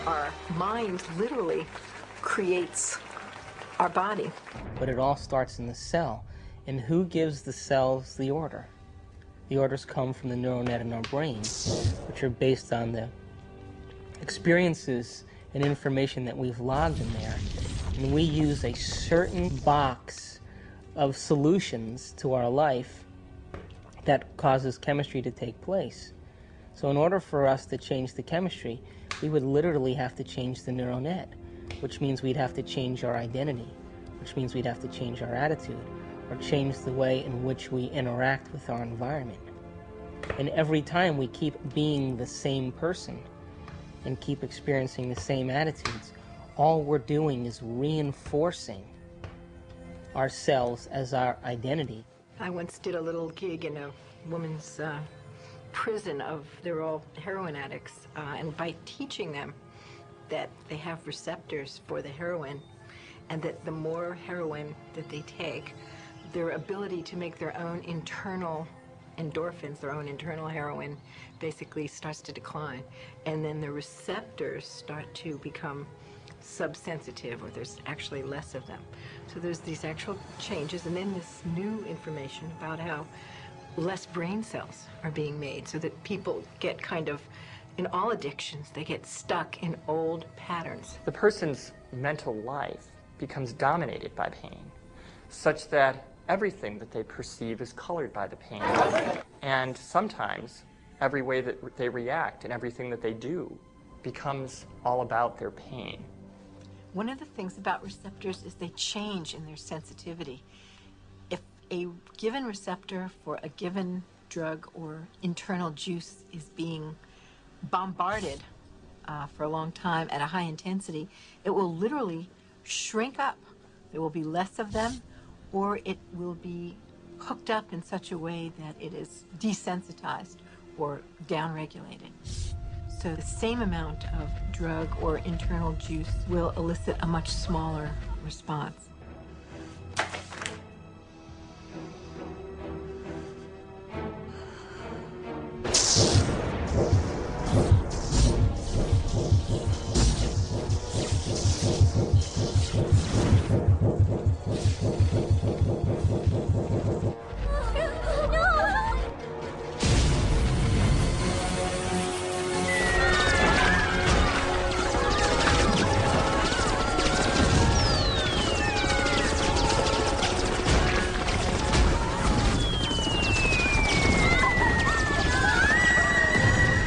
our mind literally creates our body. But it all starts in the cell. And who gives the cells the order? The orders come from the neural net in our brain, which are based on the experiences and information that we've logged in there. And we use a certain box of solutions to our life that causes chemistry to take place. So in order for us to change the chemistry, we would literally have to change the neural net, which means we'd have to change our identity, which means we'd have to change our attitude, or change the way in which we interact with our environment. And every time we keep being the same person and keep experiencing the same attitudes, all we're doing is reinforcing ourselves as our identity. I once did a little gig in a woman's prison they're all heroin addicts, and by teaching them that they have receptors for the heroin, and that the more heroin that they take, their ability to make their own internal endorphins, their own internal heroin, basically starts to decline. And then the receptors start to become subsensitive, or there's actually less of them. So there's these actual changes, and then this new information about how less brain cells are being made, so that people get kind of, in all addictions, they get stuck in old patterns. The person's mental life becomes dominated by pain, such that everything that they perceive is colored by the pain. And sometimes every way that they react and everything that they do becomes all about their pain. One of the things about receptors is they change in their sensitivity. If a given receptor for a given drug or internal juice is being bombarded for a long time at a high intensity, it will literally shrink up. There will be less of them, or it will be hooked up in such a way that it is desensitized or downregulated. So the same amount of drug or internal juice will elicit a much smaller response.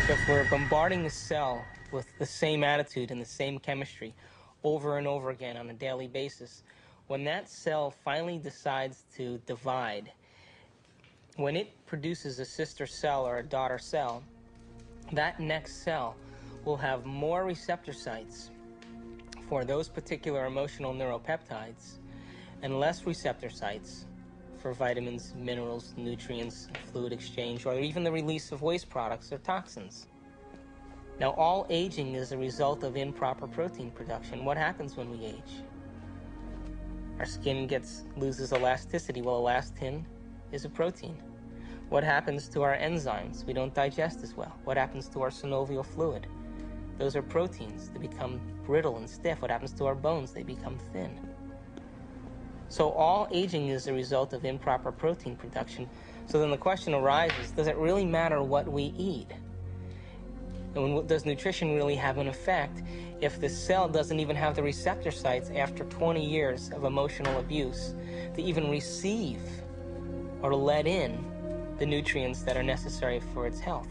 If we're bombarding the cell with the same attitude and the same chemistry over and over again on a daily basis, when that cell finally decides to divide, when it produces a sister cell or a daughter cell, that next cell will have more receptor sites for those particular emotional neuropeptides and less receptor sites for vitamins, minerals, nutrients, fluid exchange, or even the release of waste products or toxins. Now, all aging is a result of improper protein production. What happens when we age? Our skin loses elasticity. Well, elastin is a protein. What happens to our enzymes? We don't digest as well. What happens to our synovial fluid? Those are proteins. They become brittle and stiff. What happens to our bones? They become thin. So all aging is a result of improper protein production. So then the question arises, does it really matter what we eat? And does nutrition really have an effect if the cell doesn't even have the receptor sites after 20 years of emotional abuse to even receive or let in the nutrients that are necessary for its health?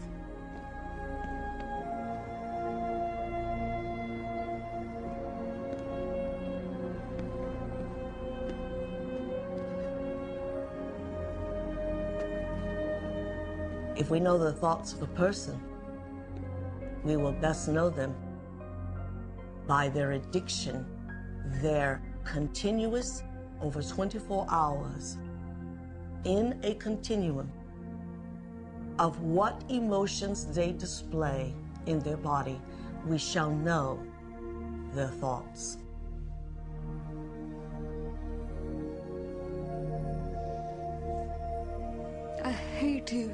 If we know the thoughts of a person, we will best know them by their addiction, their continuous, over 24 hours, in a continuum of what emotions they display in their body. We shall know their thoughts. I hate you.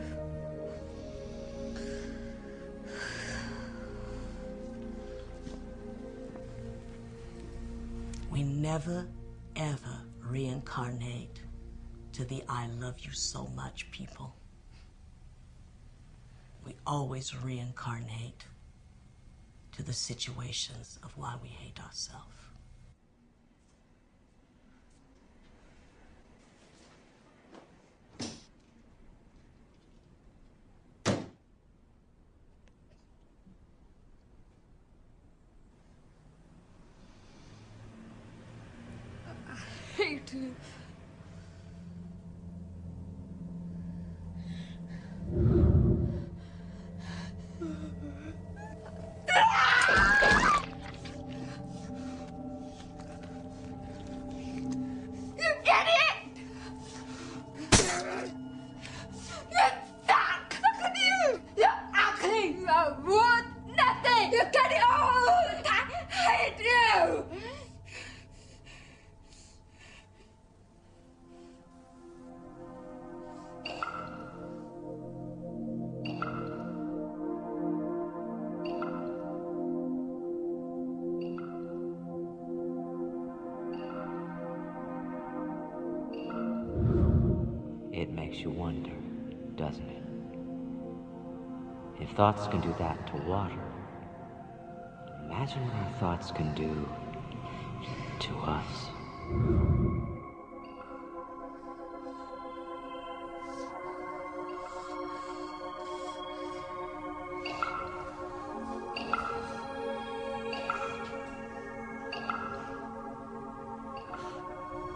We never, ever reincarnate to the I love you so much people. We always reincarnate to the situations of why we hate ourselves. I hate you. You get it? You're stuck! Look at you! You're ugly! You're worth nothing! You get it all! I hate you! It makes you wonder, doesn't it? If thoughts can do that to water, imagine what our thoughts can do to us.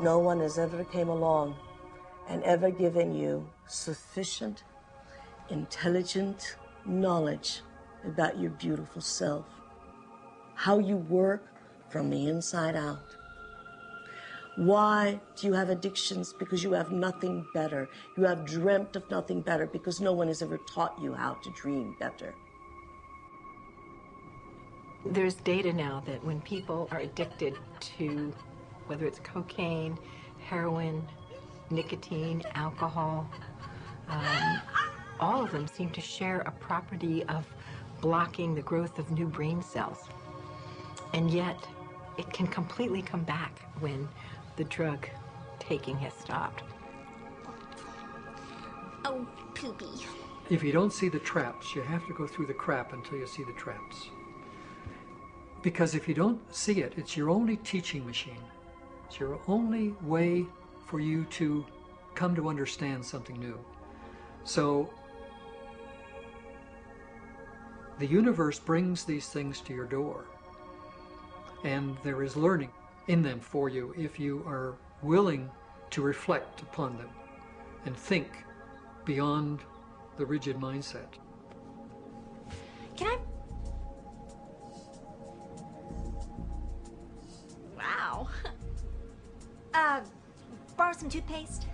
No one has ever came along and ever given you sufficient, intelligent knowledge about your beautiful self, how you work from the inside out. Why do you have addictions? Because you have nothing better. You have dreamt of nothing better because no one has ever taught you how to dream better. There's data now that when people are addicted to, whether it's cocaine, heroin, nicotine, alcohol, all of them seem to share a property of blocking the growth of new brain cells. And yet, it can completely come back when the drug taking has stopped. Oh, poopy. If you don't see the traps, you have to go through the crap until you see the traps. Because if you don't see it, it's your only teaching machine. It's your only way for you to come to understand something new. So the universe brings these things to your door, and there is learning in them for you if you are willing to reflect upon them and think beyond the rigid mindset. Can I? Wow. Borrow some toothpaste?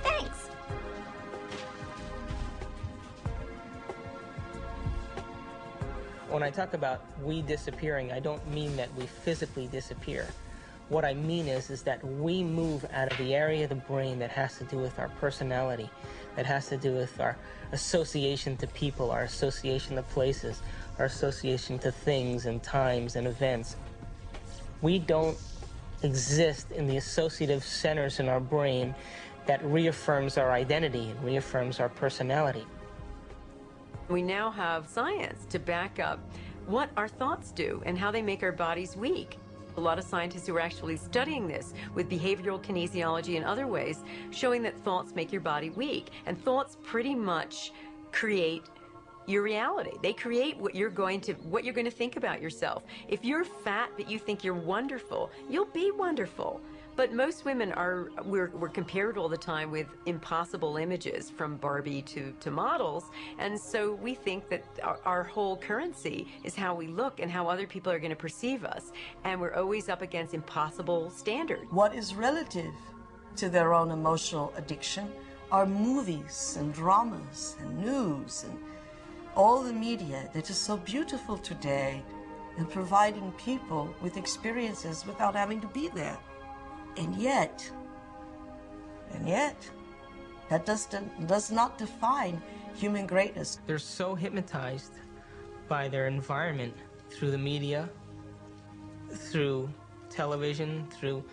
Thanks. When I talk about we disappearing, I don't mean that we physically disappear. What I mean is that we move out of the area of the brain that has to do with our personality, that has to do with our association to people, our association to places, our association to things and times and events. We don't exist in the associative centers in our brain that reaffirms our identity and reaffirms our personality. We now have science to back up what our thoughts do and how they make our bodies weak. A lot of scientists who are actually studying this with behavioral kinesiology and other ways, showing that thoughts make your body weak. And thoughts pretty much create your reality. They create what you're going to think about yourself. If you're fat but you think you're wonderful, you'll be wonderful. But most women we're compared all the time with impossible images, from Barbie to models, and so we think that our whole currency is how we look and how other people are going to perceive us, and we're always up against impossible standards. What is relative to their own emotional addiction are movies and dramas and news and all the media that is so beautiful today in providing people with experiences without having to be there. And yet, That does not define human greatness. They're so hypnotized by their environment through the media, through television, through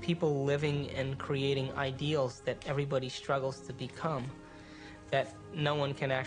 people living and creating ideals that everybody struggles to become, that no one can actually